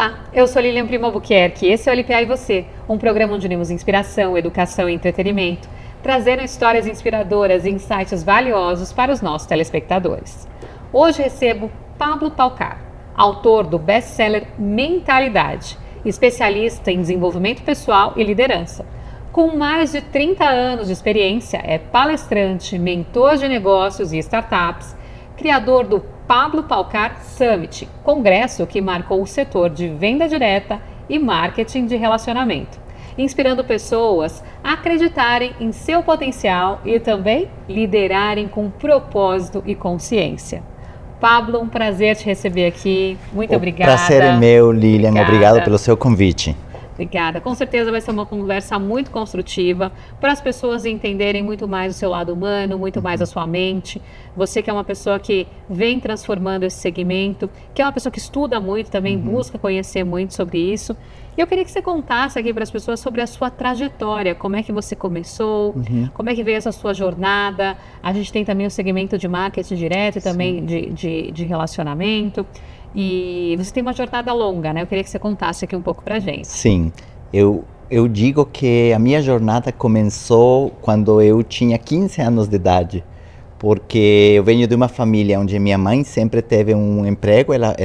Olá, eu sou Lilian Primo Albuquerque, esse é o LPA e Você, um programa onde unimos inspiração, educação e entretenimento, trazendo histórias inspiradoras e insights valiosos para os nossos telespectadores. Hoje recebo Pablo Paucar, autor do best-seller Mentalidade, especialista em desenvolvimento pessoal e liderança. Com mais de 30 anos de experiência, é palestrante, mentor de negócios e startups, criador do Pablo Paucar Summit, congresso que marcou o setor de venda direta e marketing de relacionamento, inspirando pessoas a acreditarem em seu potencial e também liderarem com propósito e consciência. Pablo, um prazer te receber aqui. Muito obrigada. O prazer é meu, Lilian. Obrigado pelo seu convite. Obrigada. Com certeza vai ser uma conversa muito construtiva para as pessoas entenderem muito mais o seu lado humano, muito mais a sua mente. Você que é uma pessoa que vem transformando esse segmento, que é uma pessoa que estuda muito também, busca conhecer muito sobre isso. E eu queria que você contasse aqui para as pessoas sobre a sua trajetória, como é que você começou, como é que veio essa sua jornada. A gente tem também o segmento de marketing direto e também de relacionamento. E você tem uma jornada longa, né? Eu queria que você contasse aqui um pouco pra gente. Sim, eu digo que a minha jornada começou quando eu tinha 15 anos de idade, porque eu venho de uma família onde minha mãe sempre teve um emprego, ela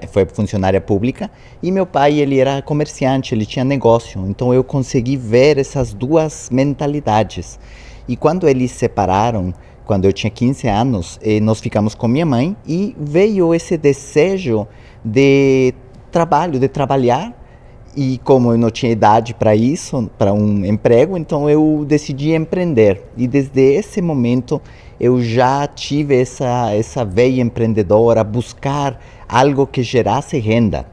foi funcionária pública, e meu pai, ele era comerciante, ele tinha negócio, então eu consegui ver essas duas mentalidades. E quando eles se separaram, quando eu tinha 15 anos, nós ficamos com minha mãe e veio esse desejo de trabalhar. E como eu não tinha idade para isso, para um emprego, então eu decidi empreender. E desde esse momento eu já tive essa veia empreendedora, buscar algo que gerasse renda.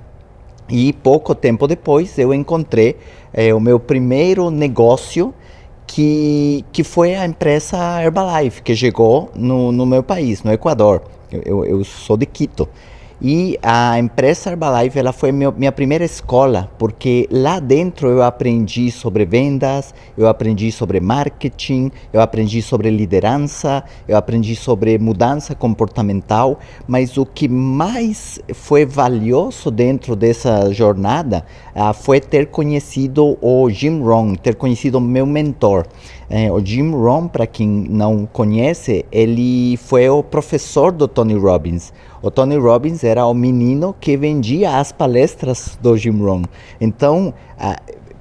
E pouco tempo depois eu encontrei o meu primeiro negócio, que foi a empresa Herbalife, que chegou no meu país, no Equador. Eu sou de Quito. E a empresa Herbalife, ela foi minha primeira escola, porque lá dentro eu aprendi sobre vendas, eu aprendi sobre marketing, eu aprendi sobre liderança, eu aprendi sobre mudança comportamental, mas o que mais foi valioso dentro dessa jornada foi ter conhecido o Jim Rohn, ter conhecido o meu mentor. O Jim Rohn, para quem não conhece, ele foi o professor do Tony Robbins. O Tony Robbins era o menino que vendia as palestras do Jim Rohn. Então,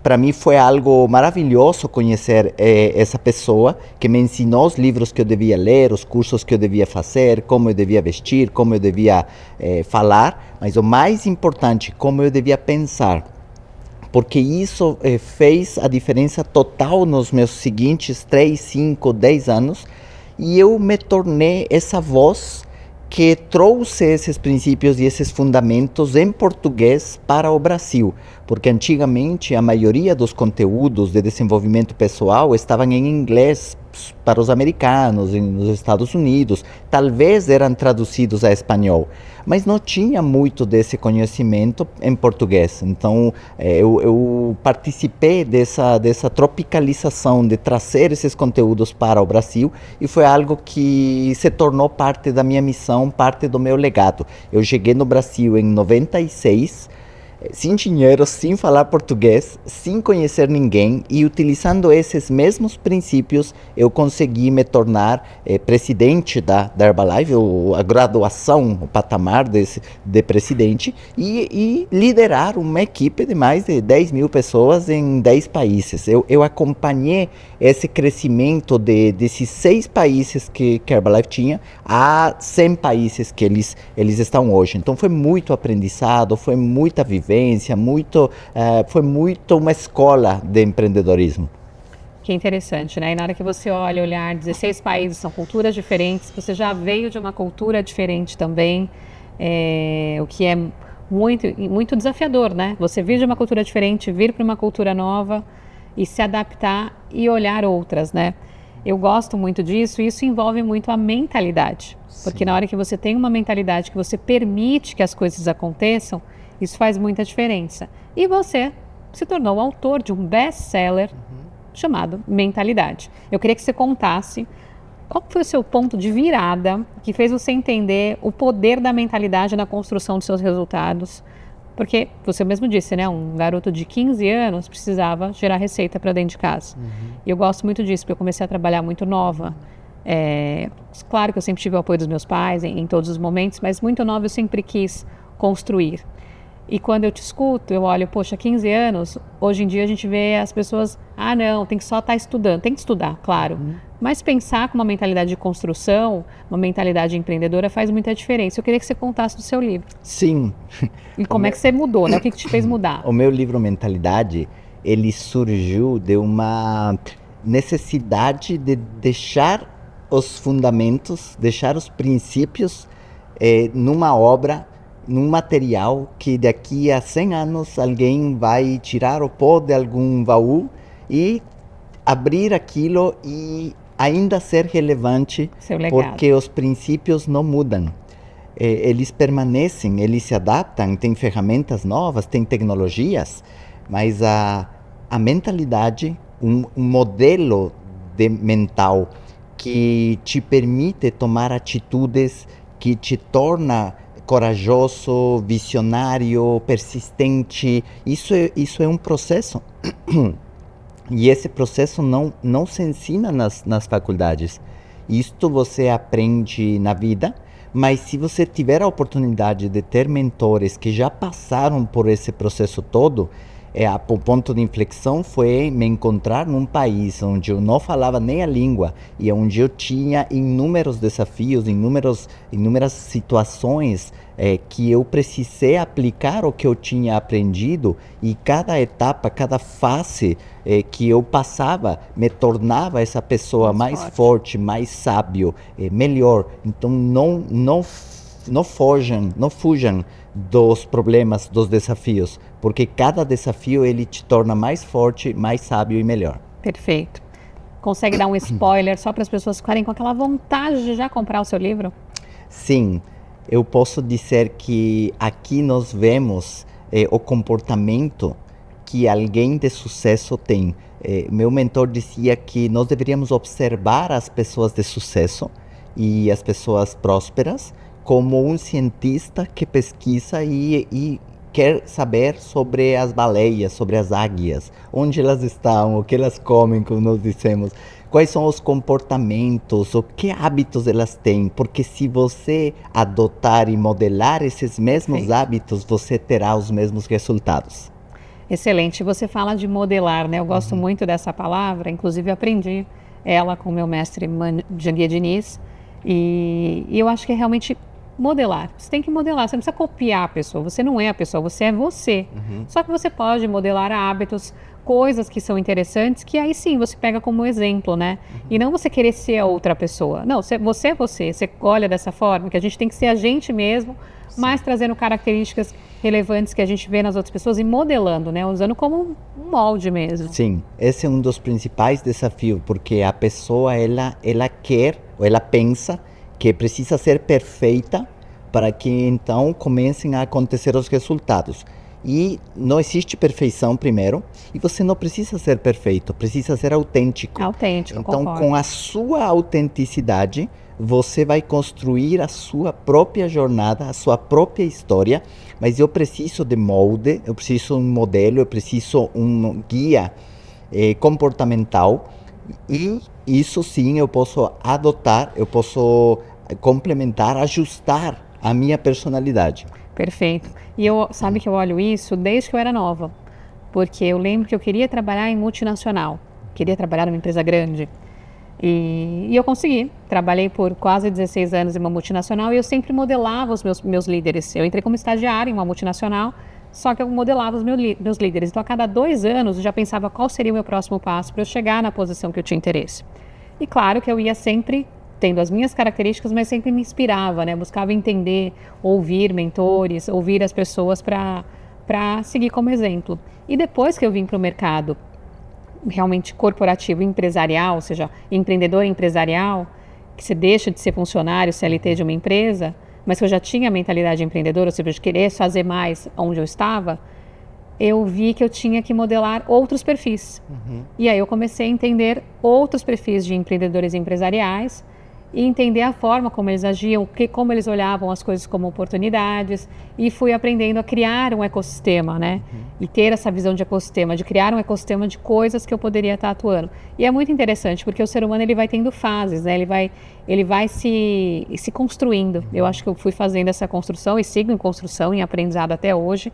para mim foi algo maravilhoso conhecer essa pessoa que me ensinou os livros que eu devia ler, os cursos que eu devia fazer, como eu devia vestir, como eu devia falar, mas o mais importante, como eu devia pensar. Porque isso fez a diferença total nos meus seguintes 3, 5, 10 anos, e eu me tornei essa voz que trouxe esses princípios e esses fundamentos em português para o Brasil, porque antigamente a maioria dos conteúdos de desenvolvimento pessoal estavam em inglês para os americanos, nos Estados Unidos, talvez eram traduzidos a espanhol, mas não tinha muito desse conhecimento em português. Então eu participei dessa tropicalização, de trazer esses conteúdos para o Brasil, e foi algo que se tornou parte da minha missão, parte do meu legado. Eu cheguei no Brasil em 96, sem dinheiro, sem falar português, sem conhecer ninguém, e utilizando esses mesmos princípios eu consegui me tornar presidente da Herbalife, a graduação, o patamar de presidente, e liderar uma equipe de mais de 10 mil pessoas em 10 países. Eu acompanhei esse crescimento desses 6 países que a Herbalife tinha a 100 países que eles estão hoje. Então foi muito aprendizado, foi muita vivência, foi muito uma escola de empreendedorismo. Que interessante, né? E na hora que você olhar 16 países, são culturas diferentes, você já veio de uma cultura diferente também, o que é muito, muito desafiador, né? Você vir de uma cultura diferente, vir para uma cultura nova e se adaptar e olhar outras, né? Eu gosto muito disso, e isso envolve muito a mentalidade. Sim. Porque na hora que você tem uma mentalidade que você permite que as coisas aconteçam, isso faz muita diferença. E você se tornou autor de um best-seller chamado Mentalidade. Eu queria que você contasse qual foi o seu ponto de virada que fez você entender o poder da mentalidade na construção dos seus resultados. Porque você mesmo disse, né? Um garoto de 15 anos precisava gerar receita para dentro de casa. E eu gosto muito disso, porque eu comecei a trabalhar muito nova. Claro que eu sempre tive o apoio dos meus pais em todos os momentos, mas muito nova eu sempre quis construir. E quando eu te escuto, eu olho, poxa, 15 anos, hoje em dia a gente vê as pessoas, não, tem que só estar estudando, tem que estudar, claro. Mas pensar com uma mentalidade de construção, uma mentalidade empreendedora faz muita diferença. Eu queria que você contasse do seu livro. Sim. E como é que você mudou, né? O que te fez mudar? O meu livro Mentalidade, ele surgiu de uma necessidade de deixar os fundamentos, deixar os princípios numa obra, num material que daqui a 100 anos alguém vai tirar o pó de algum baú e abrir aquilo e ainda ser relevante, porque os princípios não mudam. Eles permanecem, eles se adaptam, tem ferramentas novas, tem tecnologias, mas a mentalidade, um modelo mental que te permite tomar atitudes, que te torna corajoso, visionário, persistente, isso é um processo. E esse processo não se ensina nas faculdades. Isto você aprende na vida, mas se você tiver a oportunidade de ter mentores que já passaram por esse processo todo, o ponto de inflexão foi me encontrar num país onde eu não falava nem a língua e onde eu tinha inúmeros desafios, inúmeras situações que eu precisei aplicar o que eu tinha aprendido, e cada etapa, cada fase que eu passava me tornava essa pessoa mais forte, mais sábio, melhor. Então não fujam dos problemas, dos desafios, porque cada desafio ele te torna mais forte, mais sábio e melhor. Perfeito. Consegue dar um spoiler só para as pessoas ficarem com aquela vontade de já comprar o seu livro? Sim, eu posso dizer que aqui nós vemos o comportamento que alguém de sucesso tem. Meu mentor dizia que nós deveríamos observar as pessoas de sucesso e as pessoas prósperas como um cientista que pesquisa e quer saber sobre as baleias, sobre as águias, onde elas estão, o que elas comem, como nós dissemos, quais são os comportamentos, o que hábitos elas têm, porque se você adotar e modelar esses mesmos hábitos, você terá os mesmos resultados. Excelente. Você fala de modelar, né? Eu gosto muito dessa palavra, inclusive aprendi ela com o meu mestre Janguia Diniz, e eu acho que é realmente modelar. Você tem que modelar, você não precisa copiar a pessoa, você não é a pessoa, você é você. Só que você pode modelar hábitos, coisas que são interessantes, que aí sim você pega como exemplo, né? E não você querer ser a outra pessoa. Não, você é você olha dessa forma, que a gente tem que ser a gente mesmo, mas trazendo características relevantes que a gente vê nas outras pessoas e modelando, né? Usando como um molde mesmo. Sim, esse é um dos principais desafios, porque a pessoa, ela quer, ou ela pensa que precisa ser perfeita para que então comecem a acontecer os resultados. E não existe perfeição primeiro, e você não precisa ser perfeito, precisa ser autêntico. Autêntico, então, concordo. com a sua autenticidade, você vai construir a sua própria jornada, a sua própria história, mas eu preciso de molde, eu preciso de um modelo, eu preciso de um guia comportamental, e isso sim eu posso adotar, eu posso complementar, ajustar a minha personalidade. Perfeito. E sabe que eu olho isso desde que eu era nova, porque eu lembro que eu queria trabalhar em multinacional, queria trabalhar numa empresa grande. E eu consegui. Trabalhei por quase 16 anos em uma multinacional e eu sempre modelava os meus líderes. Eu entrei como estagiária em uma multinacional, só que eu modelava os meus líderes. Então, a cada 2 anos, eu já pensava qual seria o meu próximo passo para eu chegar na posição que eu tinha interesse. E claro que eu ia sempre tendo as minhas características, mas sempre me inspirava, né? Buscava entender, ouvir mentores, ouvir as pessoas para seguir como exemplo. E depois que eu vim para o mercado realmente corporativo, empresarial, ou seja, empreendedor empresarial, que você deixa de ser funcionário CLT de uma empresa, mas que eu já tinha a mentalidade empreendedora, ou seja, de querer fazer mais onde eu estava, eu vi que eu tinha que modelar outros perfis. E aí eu comecei a entender outros perfis de empreendedores empresariais e entender a forma como eles agiam, como eles olhavam as coisas como oportunidades, e fui aprendendo a criar um ecossistema, né? E ter essa visão de ecossistema, de criar um ecossistema de coisas que eu poderia estar atuando. E é muito interessante, porque o ser humano ele vai tendo fases, né? Ele vai se construindo. Eu acho que eu fui fazendo essa construção e sigo em construção, em aprendizado até hoje.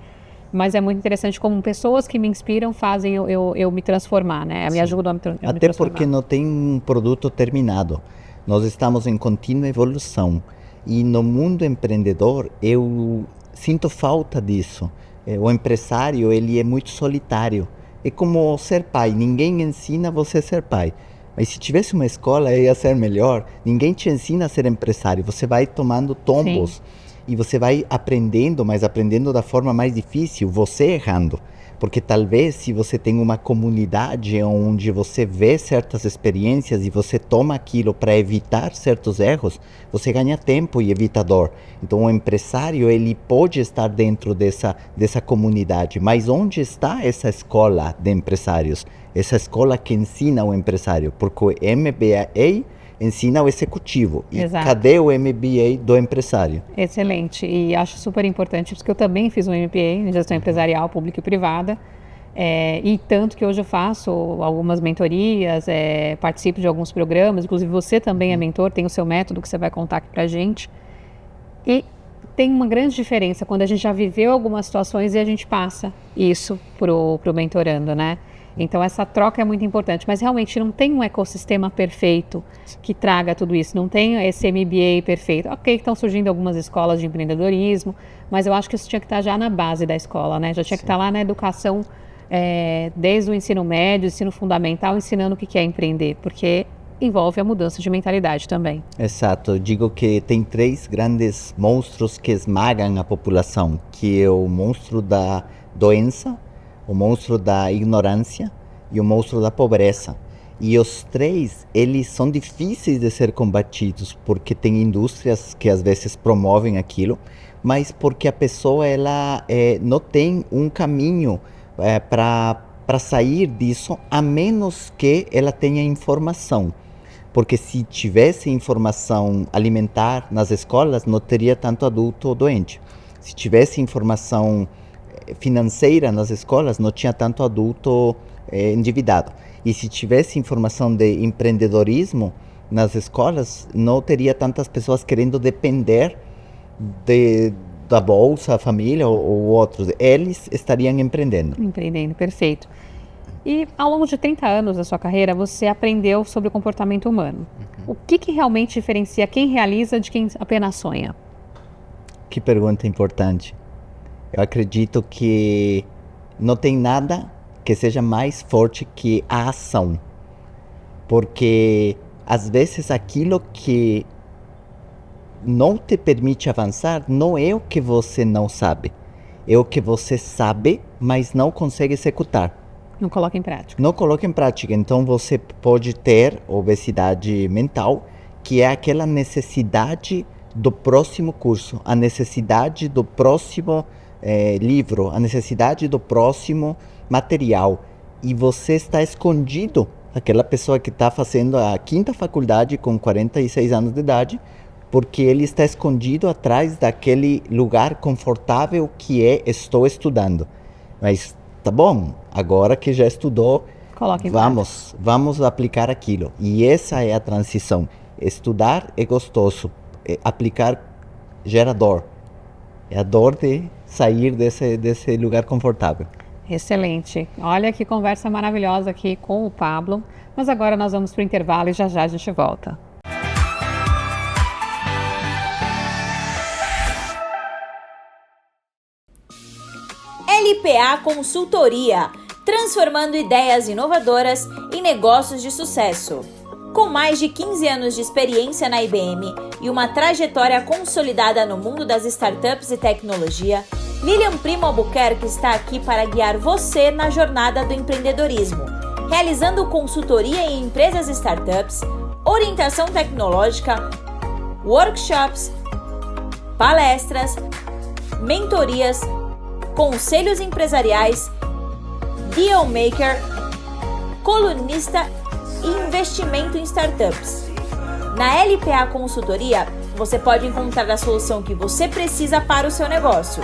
Mas é muito interessante como pessoas que me inspiram fazem eu me transformar, né? Me ajudam a me transformar. Até porque não tem um produto terminado. Nós estamos em contínua evolução. E no mundo empreendedor, eu sinto falta disso. O empresário, ele é muito solitário. É como ser pai. Ninguém ensina você a ser pai. Mas se tivesse uma escola, ia ser melhor. Ninguém te ensina a ser empresário. Você vai tomando tombos. Sim. E você vai aprendendo, mas aprendendo da forma mais difícil, você errando. Porque talvez se você tem uma comunidade onde você vê certas experiências e você toma aquilo para evitar certos erros, você ganha tempo e evita dor. Então o empresário, ele pode estar dentro dessa comunidade, mas onde está essa escola de empresários? Essa escola que ensina o empresário, porque o MBA ensina o executivo. E Exato. Cadê o MBA do empresário? Excelente. E acho super importante, porque eu também fiz um MBA em gestão empresarial, pública e privada. E tanto que hoje eu faço algumas mentorias, participo de alguns programas, inclusive você também é mentor, tem o seu método que você vai contar aqui pra gente. E tem uma grande diferença quando a gente já viveu algumas situações e a gente passa isso pro mentorando, né? Então essa troca é muito importante, mas realmente não tem um ecossistema perfeito que traga tudo isso, não tem esse MBA perfeito. Ok, estão surgindo algumas escolas de empreendedorismo, mas eu acho que isso tinha que estar já na base da escola, né? Já tinha que estar lá na educação, desde o ensino médio, ensino fundamental, ensinando o que é empreender, porque envolve a mudança de mentalidade também. Exato, eu digo que tem 3 grandes monstros que esmagam a população, que é o monstro da doença, o monstro da ignorância e o monstro da pobreza. E os 3, eles são difíceis de ser combatidos, porque tem indústrias que às vezes promovem aquilo, mas porque a pessoa ela não tem um caminho para sair disso, a menos que ela tenha informação. Porque se tivesse informação alimentar nas escolas, não teria tanto adulto doente. Se tivesse informação financeira nas escolas, não tinha tanto adulto endividado. E se tivesse informação de empreendedorismo nas escolas, não teria tantas pessoas querendo depender da bolsa, família ou outros. Eles estariam empreendendo. Empreendendo, perfeito. E ao longo de 30 anos da sua carreira, você aprendeu sobre o comportamento humano. O que realmente diferencia quem realiza de quem apenas sonha? Que pergunta importante. Eu acredito que não tem nada que seja mais forte que a ação. Porque, às vezes, aquilo que não te permite avançar não é o que você não sabe. É o que você sabe, mas não consegue executar. Não coloca em prática. Não coloca em prática. Então, você pode ter obesidade mental, que é aquela necessidade do próximo curso, a necessidade do próximo livro, a necessidade do próximo material, e você está escondido, aquela pessoa que está fazendo a 5ª faculdade com 46 anos de idade, porque ele está escondido atrás daquele lugar confortável que estou estudando. Mas tá bom, agora que já estudou, vamos aplicar aquilo. E essa é a transição. Estudar é gostoso, aplicar gera dor. É a dor de sair desse lugar confortável. Excelente. Olha que conversa maravilhosa aqui com o Pablo. Mas agora nós vamos para o intervalo e já a gente volta. LPA Consultoria, transformando ideias inovadoras em negócios de sucesso. Com mais de 15 anos de experiência na IBM e uma trajetória consolidada no mundo das startups e tecnologia, Lilian Primo Albuquerque está aqui para guiar você na jornada do empreendedorismo, realizando consultoria em empresas e startups, orientação tecnológica, workshops, palestras, mentorias, conselhos empresariais, dealmaker, colunista e investimento em startups. Na LPA Consultoria, você pode encontrar a solução que você precisa para o seu negócio.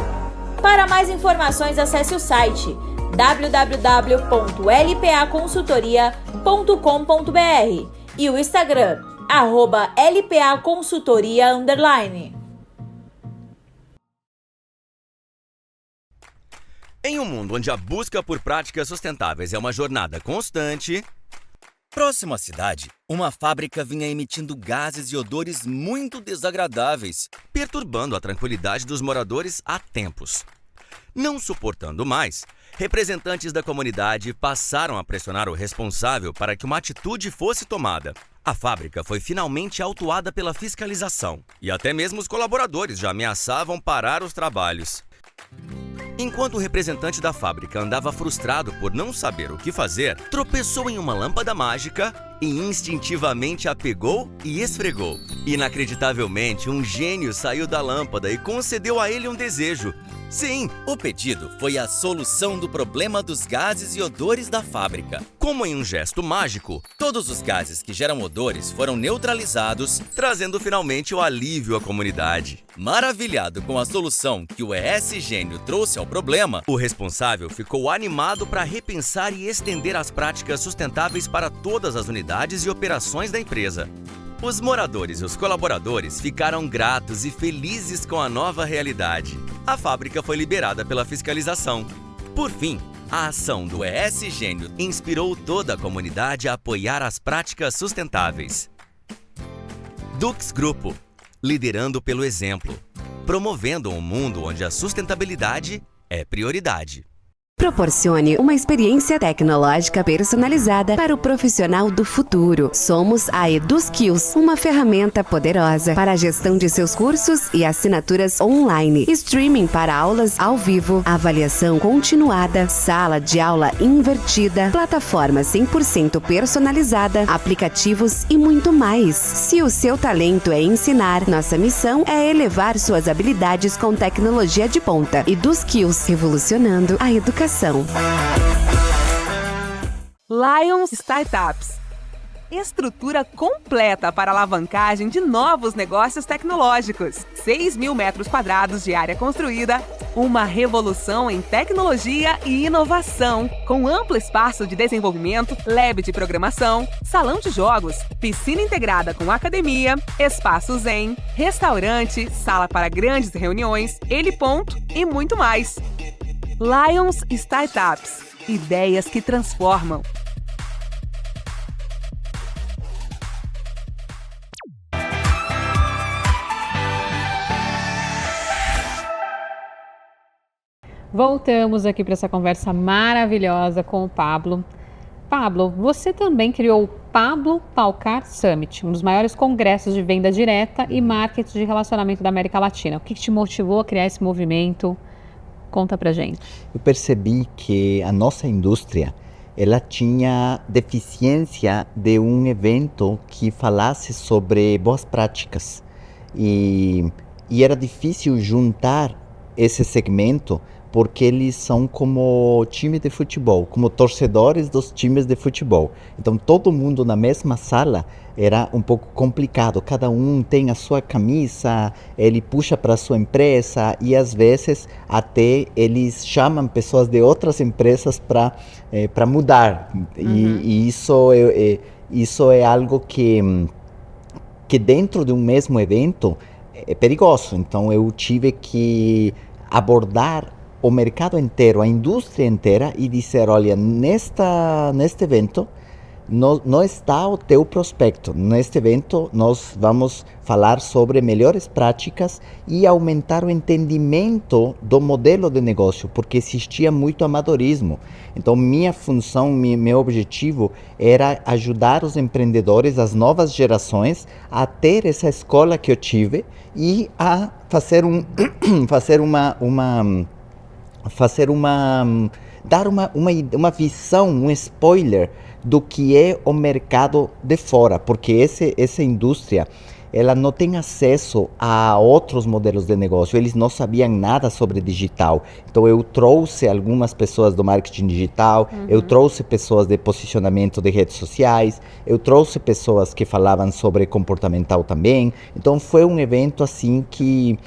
Para mais informações, acesse o site www.lpaconsultoria.com.br e o Instagram, @LPAconsultoria_. Em um mundo onde a busca por práticas sustentáveis é uma jornada constante, próximo à cidade, uma fábrica vinha emitindo gases e odores muito desagradáveis, perturbando a tranquilidade dos moradores há tempos. Não suportando mais, representantes da comunidade passaram a pressionar o responsável para que uma atitude fosse tomada. A fábrica foi finalmente autuada pela fiscalização e até mesmo os colaboradores já ameaçavam parar os trabalhos. Enquanto o representante da fábrica andava frustrado por não saber o que fazer, tropeçou em uma lâmpada mágica e instintivamente a pegou e esfregou. Inacreditavelmente, um gênio saiu da lâmpada e concedeu a ele um desejo. Sim, o pedido foi a solução do problema dos gases e odores da fábrica. Como em um gesto mágico, todos os gases que geram odores foram neutralizados, trazendo finalmente o alívio à comunidade. Maravilhado com a solução que o ES Gênio trouxe ao problema, o responsável ficou animado para repensar e estender as práticas sustentáveis para todas as unidades e operações da empresa. Os moradores e os colaboradores ficaram gratos e felizes com a nova realidade. A fábrica foi liberada pela fiscalização. Por fim, a ação do ES Gênio inspirou toda a comunidade a apoiar as práticas sustentáveis. Dux Grupo, liderando pelo exemplo, promovendo um mundo onde a sustentabilidade é prioridade. Proporcione uma experiência tecnológica personalizada para o profissional do futuro. Somos a EduSkills, uma ferramenta poderosa para a gestão de seus cursos e assinaturas online, streaming para aulas ao vivo, avaliação continuada, sala de aula invertida, plataforma 100% personalizada, aplicativos e muito mais. Se o seu talento é ensinar, nossa missão é elevar suas habilidades com tecnologia de ponta. EduSkills, revolucionando a educação. Lions Startups. Estrutura completa para alavancagem de novos negócios tecnológicos. 6.000 metros quadrados de área construída. Uma revolução em tecnologia e inovação. Com amplo espaço de desenvolvimento, lab de programação, salão de jogos, piscina integrada com academia, espaço zen, restaurante, sala para grandes reuniões, heliponto e muito mais. Lions Startups. Ideias que transformam. Voltamos aqui para essa conversa maravilhosa com o Pablo. Pablo, você também criou o Pablo Palcar Summit, um dos maiores congressos de venda direta e marketing de relacionamento da América Latina. O que te motivou a criar esse movimento? Conta pra gente. Eu percebi que a nossa indústria, ela tinha deficiência de um evento que falasse sobre boas práticas. E era difícil juntar esse segmento porque eles são como time de futebol, como torcedores dos times de futebol. Então todo mundo na mesma sala era um pouco complicado, cada um tem a sua camisa, ele puxa para a sua empresa e às vezes até eles chamam pessoas de outras empresas para mudar. E isso é algo que dentro de um mesmo evento é perigoso. Então eu tive que abordar o mercado inteiro, a indústria inteira e dizer, olha, neste evento não está o teu prospecto. Neste evento nós vamos falar sobre melhores práticas e aumentar o entendimento do modelo de negócio, porque existia muito amadorismo. Então minha função, meu objetivo era ajudar os empreendedores, as novas gerações, a ter essa escola que eu tive e a dar uma visão, um spoiler do que é o mercado de fora, porque essa indústria ela não tem acesso a outros modelos de negócio, eles não sabiam nada sobre digital. Então eu trouxe algumas pessoas do marketing digital, eu trouxe pessoas de posicionamento de redes sociais, eu trouxe pessoas que falavam sobre comportamental também. Então foi um evento assim que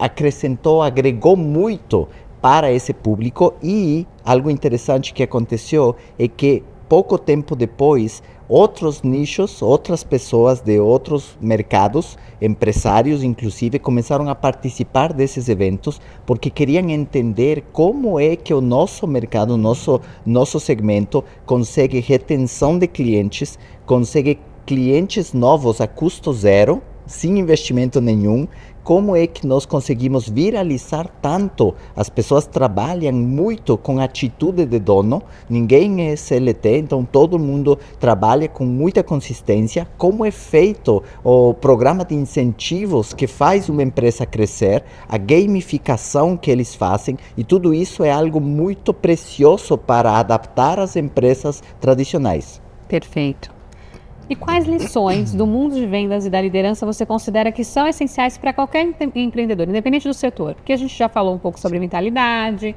acrescentou, agregou muito para esse público. E algo interessante que aconteceu é que pouco tempo depois, outros nichos, outras pessoas de outros mercados, empresários inclusive, começaram a participar desses eventos porque queriam entender como é que o nosso mercado, nosso segmento consegue retenção de clientes, consegue clientes novos a custo zero, sem investimento nenhum. Como é que nós conseguimos viralizar tanto? As pessoas trabalham muito com atitude de dono, ninguém é CLT, então todo mundo trabalha com muita consistência. Como é feito o programa de incentivos que faz uma empresa crescer, a gamificação que eles fazem, e tudo isso é algo muito precioso para adaptar as empresas tradicionais. Perfeito. E quais lições do mundo de vendas e da liderança você considera que são essenciais para qualquer empreendedor, independente do setor? Porque a gente já falou um pouco sobre mentalidade,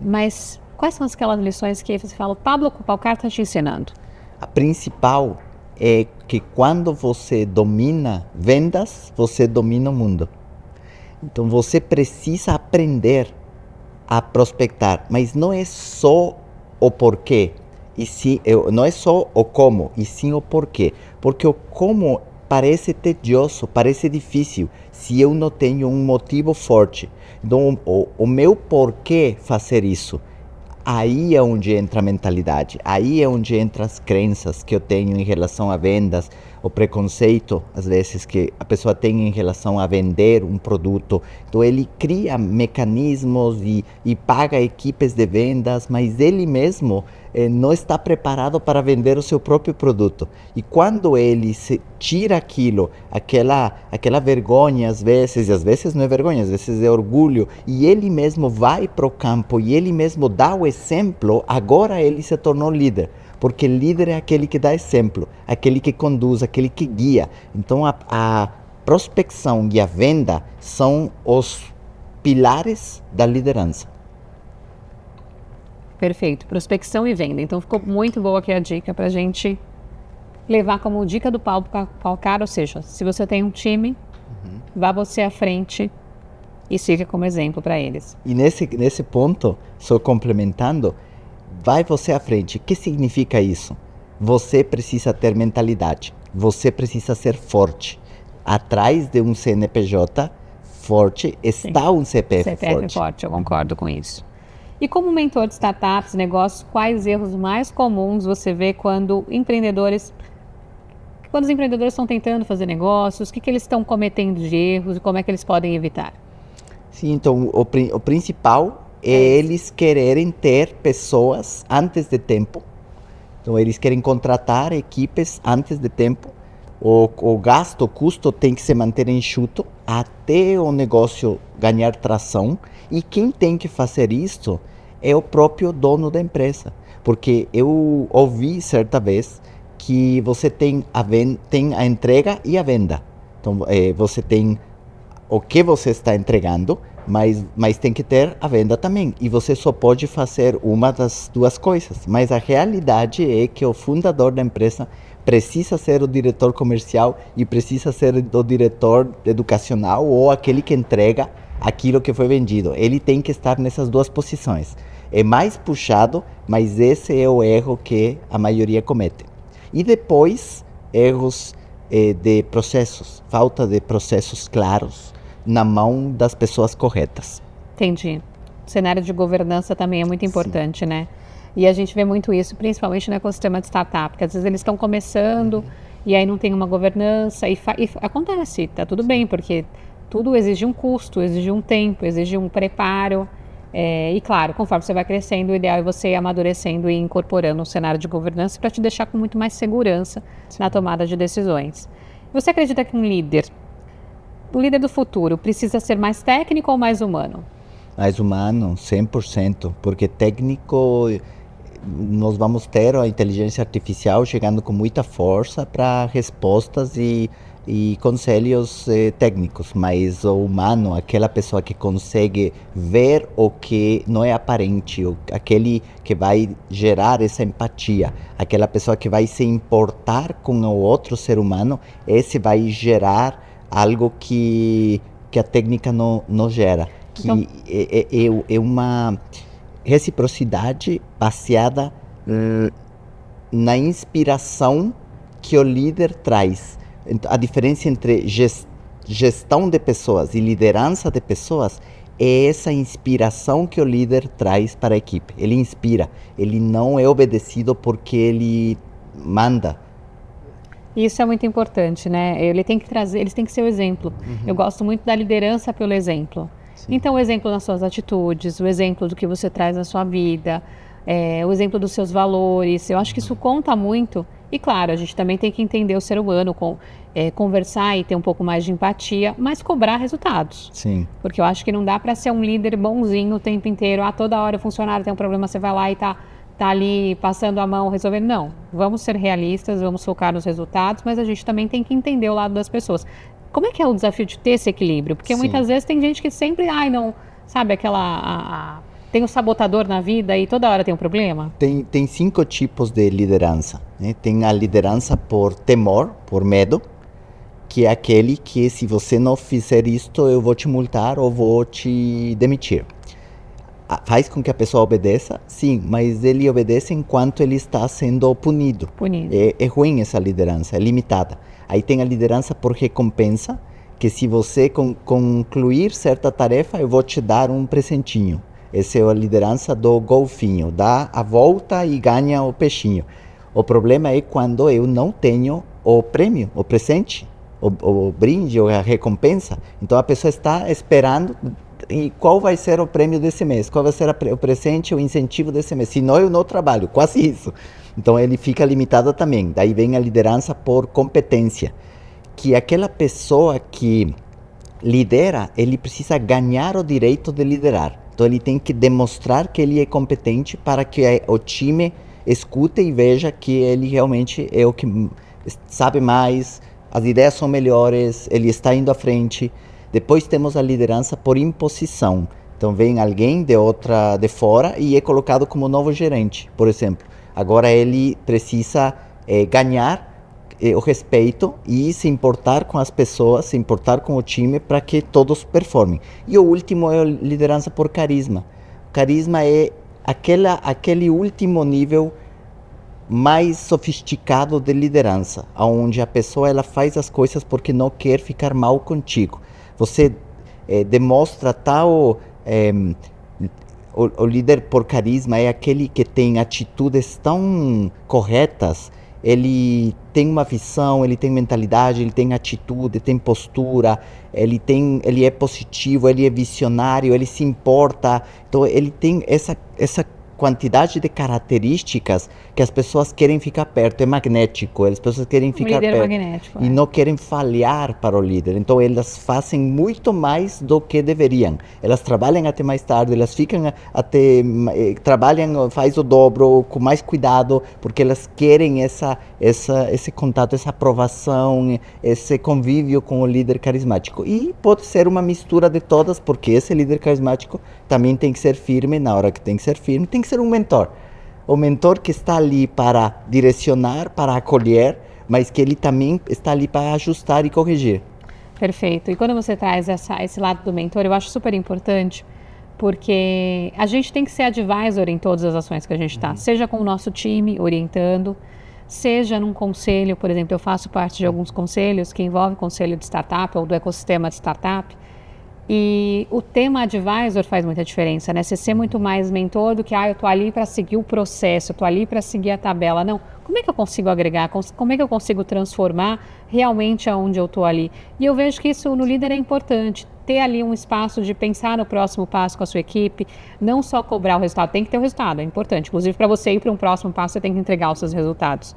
mas quais são aquelas lições que você fala, o Pablo Cupalcar está te ensinando? A principal é que quando você domina vendas, você domina o mundo. Então você precisa aprender a prospectar, mas não é só o porquê. E sim, não é só o como, e sim o porquê. Porque o como parece tedioso, parece difícil, se eu não tenho um motivo forte. Então, o meu porquê fazer isso, aí é onde entra a mentalidade, aí é onde entram as crenças que eu tenho em relação a vendas, o preconceito, às vezes, que a pessoa tem em relação a vender um produto. Então, ele cria mecanismos e paga equipes de vendas, mas ele mesmo não está preparado para vender o seu próprio produto. E quando ele tira aquilo, aquela vergonha, às vezes, e às vezes não é vergonha, às vezes é orgulho, e ele mesmo vai para o campo e ele mesmo dá o exemplo, agora ele se tornou líder. Porque líder é aquele que dá exemplo, aquele que conduz, aquele que guia. Então a prospecção e a venda são os pilares da liderança. Perfeito, prospecção e venda. Então ficou muito boa aqui a dica para a gente levar como dica do Pablo Cupalcar, ou seja, se você tem um time, vá você à frente e siga como exemplo para eles. E nesse ponto, só complementando, vai você à frente. O que significa isso? Você precisa ter mentalidade, você precisa ser forte. Atrás de um CNPJ forte está um CPF forte. Eu concordo com isso. E como mentor de startups, negócios, quais erros mais comuns você vê quando os empreendedores estão tentando fazer negócios, o que eles estão cometendo de erros e como é que eles podem evitar? Sim, então o principal é eles quererem ter pessoas antes de tempo. Então eles querem contratar equipes antes de tempo. O gasto, o custo tem que se manter enxuto até o negócio ganhar tração. E quem tem que fazer isso é o próprio dono da empresa. Porque eu ouvi certa vez que você tem a entrega e a venda. Então você tem o que você está entregando, mas tem que ter a venda também. E você só pode fazer uma das duas coisas. Mas a realidade é que o fundador da empresa precisa ser o diretor comercial e precisa ser o diretor educacional ou aquele que entrega aquilo que foi vendido. Ele tem que estar nessas duas posições. É mais puxado, mas esse é o erro que a maioria comete. E depois, erros de processos, falta de processos claros na mão das pessoas corretas. Entendi. O cenário de governança também é muito importante, né? E a gente vê muito isso, principalmente no ecossistema de startup, porque às vezes eles estão começando e aí não tem uma governança e acontece, tá tudo bem, porque tudo exige um custo, exige um tempo, exige um preparo. E claro, conforme você vai crescendo, o ideal é você ir amadurecendo e incorporando um cenário de governança para te deixar com muito mais segurança na tomada de decisões. Você acredita que o líder do futuro precisa ser mais técnico ou mais humano? Mais humano, 100%, porque técnico, nós vamos ter a inteligência artificial chegando com muita força para respostas e e conselhos técnicos, mas o humano, aquela pessoa que consegue ver o que não é aparente, aquele que vai gerar essa empatia, aquela pessoa que vai se importar com o outro ser humano, esse vai gerar algo que a técnica não gera, que então, é uma reciprocidade baseada na inspiração que o líder traz. A diferença entre gestão de pessoas e liderança de pessoas é essa inspiração que o líder traz para a equipe. Ele inspira, ele não é obedecido porque ele manda. Isso é muito importante, né? Eles têm que ser o exemplo. Eu gosto muito da liderança pelo exemplo. Sim. Então, o exemplo nas suas atitudes, o exemplo do que você traz na sua vida, o exemplo dos seus valores. Eu acho que isso conta muito. E claro, a gente também tem que entender o ser humano, conversar e ter um pouco mais de empatia, mas cobrar resultados. Sim. Porque eu acho que não dá para ser um líder bonzinho o tempo inteiro. Toda hora o funcionário tem um problema, você vai lá e tá ali passando a mão, resolvendo. Não, vamos ser realistas, vamos focar nos resultados, mas a gente também tem que entender o lado das pessoas. Como é que é o desafio de ter esse equilíbrio? Porque Sim. muitas vezes tem gente que sempre, não, sabe, tem um sabotador na vida e toda hora tem um problema? Tem 5 tipos de liderança, né? Tem a liderança por temor, por medo, que é aquele que se você não fizer isto, eu vou te multar ou vou te demitir. Faz com que a pessoa obedeça? Sim, mas ele obedece enquanto ele está sendo punido. É ruim essa liderança, é limitada. Aí tem a liderança por recompensa, que se você concluir certa tarefa, eu vou te dar um presentinho. Essa é a liderança do golfinho, dá a volta e ganha o peixinho. O problema é quando eu não tenho o prêmio, o presente, o brinde ou a recompensa. Então a pessoa está esperando, e qual vai ser o prêmio desse mês? Qual vai ser o presente, o incentivo desse mês? Senão eu não trabalho, quase isso. Então ele fica limitado também. Daí vem a liderança por competência, que aquela pessoa que lidera, ele precisa ganhar o direito de liderar. Então ele tem que demonstrar que ele é competente para que o time escute e veja que ele realmente é o que sabe mais, as ideias são melhores, ele está indo à frente. Depois temos a liderança por imposição. Então vem alguém de fora e é colocado como novo gerente, por exemplo. Agora ele precisa ganhar o respeito e se importar com as pessoas, se importar com o time para que todos performem. E o último é a liderança por carisma. Carisma é aquele último nível mais sofisticado de liderança, onde a pessoa ela faz as coisas porque não quer ficar mal contigo. Você demonstra tal... O líder por carisma é aquele que tem atitudes tão corretas, ele tem uma visão, ele tem mentalidade, ele tem atitude, tem postura, ele é positivo, ele é visionário, ele se importa. Então ele tem essa quantidade de características que as pessoas querem ficar perto, é magnético, as pessoas querem ficar perto magnético, e não querem falhar para o líder. Então elas fazem muito mais do que deveriam. Elas trabalham até mais tarde, elas ficam trabalham, faz o dobro, com mais cuidado, porque elas querem esse contato, essa aprovação, esse convívio com o líder carismático. E pode ser uma mistura de todas, porque esse líder carismático também tem que ser firme na hora que tem que ser firme, tem que ser um mentor. O mentor que está ali para direcionar, para acolher, mas que ele também está ali para ajustar e corrigir. Perfeito. E quando você traz esse lado do mentor, eu acho super importante, porque a gente tem que ser advisor em todas as ações que a gente está, seja com o nosso time orientando, seja num conselho, por exemplo, eu faço parte de alguns conselhos que envolvem conselho de startup ou do ecossistema de startup, e o tema advisor faz muita diferença, né? Você ser muito mais mentor do que, eu tô ali para seguir o processo, eu tô ali para seguir a tabela. Não, como é que eu consigo agregar? Como é que eu consigo transformar realmente aonde eu tô ali? E eu vejo que isso no líder é importante, ter ali um espaço de pensar no próximo passo com a sua equipe, não só cobrar o resultado, tem que ter o resultado, é importante. Inclusive, para você ir para um próximo passo, você tem que entregar os seus resultados.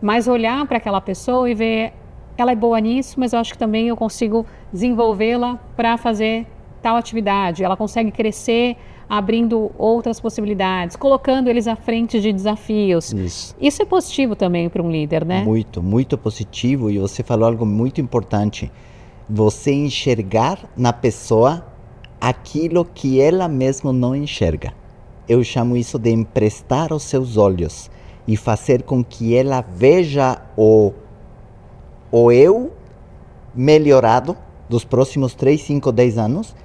Mas olhar para aquela pessoa e ver, ela é boa nisso, mas eu acho que também eu consigo desenvolvê-la para fazer tal atividade, ela consegue crescer abrindo outras possibilidades, colocando eles à frente de desafios. Isso é positivo também para um líder, né? Muito, muito positivo. E você falou algo muito importante. Você enxergar na pessoa aquilo que ela mesma não enxerga. Eu chamo isso de emprestar os seus olhos e fazer com que ela veja o eu melhorado dos próximos 3, 5, 10 anos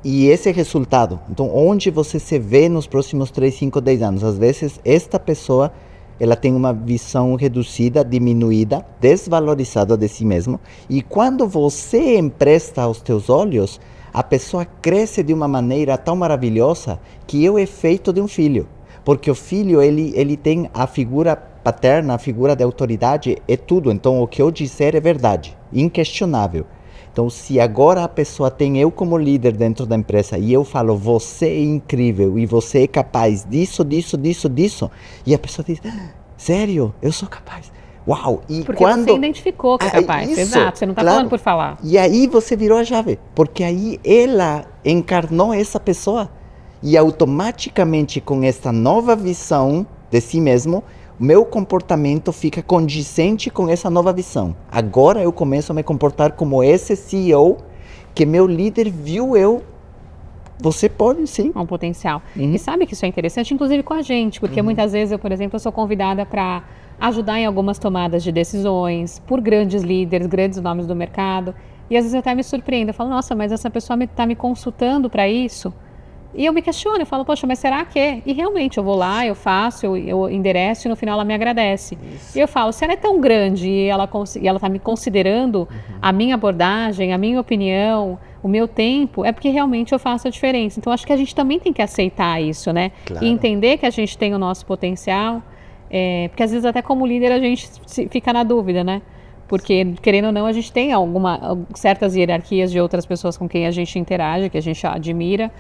e esse resultado. Então, onde você se vê nos próximos 3, 5, 10 anos? Às vezes, esta pessoa ela tem uma visão reduzida, diminuída, desvalorizada de si mesmo. E quando você empresta os teus olhos, a pessoa cresce de uma maneira tão maravilhosa que é o efeito de um filho. Porque o filho, ele tem a figura paterna, a figura de autoridade, é tudo. Então, o que eu disser é verdade, inquestionável. Então, se agora a pessoa tem eu como líder dentro da empresa e eu falo, você é incrível e você é capaz disso, e a pessoa diz, sério, eu sou capaz. Uau! E porque quando você identificou que é capaz, isso, exato, você não está falando por falar. E aí você virou a chave, porque aí ela encarnou essa pessoa e automaticamente com essa nova visão de si mesmo, meu comportamento fica condizente com essa nova visão. Agora eu começo a me comportar como esse CEO que meu líder viu eu. Você pode, sim. Um potencial. E sabe que isso é interessante, inclusive com a gente, porque muitas vezes eu, por exemplo, sou convidada para ajudar em algumas tomadas de decisões por grandes líderes, grandes nomes do mercado. E às vezes eu até me surpreendo. Eu falo, nossa, mas essa pessoa está me consultando para isso? E eu me questiono, eu falo, poxa, mas será que? E realmente eu vou lá, eu faço, eu endereço e no final ela me agradece. Isso. E eu falo, se ela é tão grande e ela está me considerando a minha abordagem, a minha opinião, o meu tempo, é porque realmente eu faço a diferença. Então acho que a gente também tem que aceitar isso, né? Claro. E entender que a gente tem o nosso potencial, porque às vezes até como líder a gente fica na dúvida, né? Porque, querendo ou não, a gente tem certas hierarquias de outras pessoas com quem a gente interage, que a gente admira.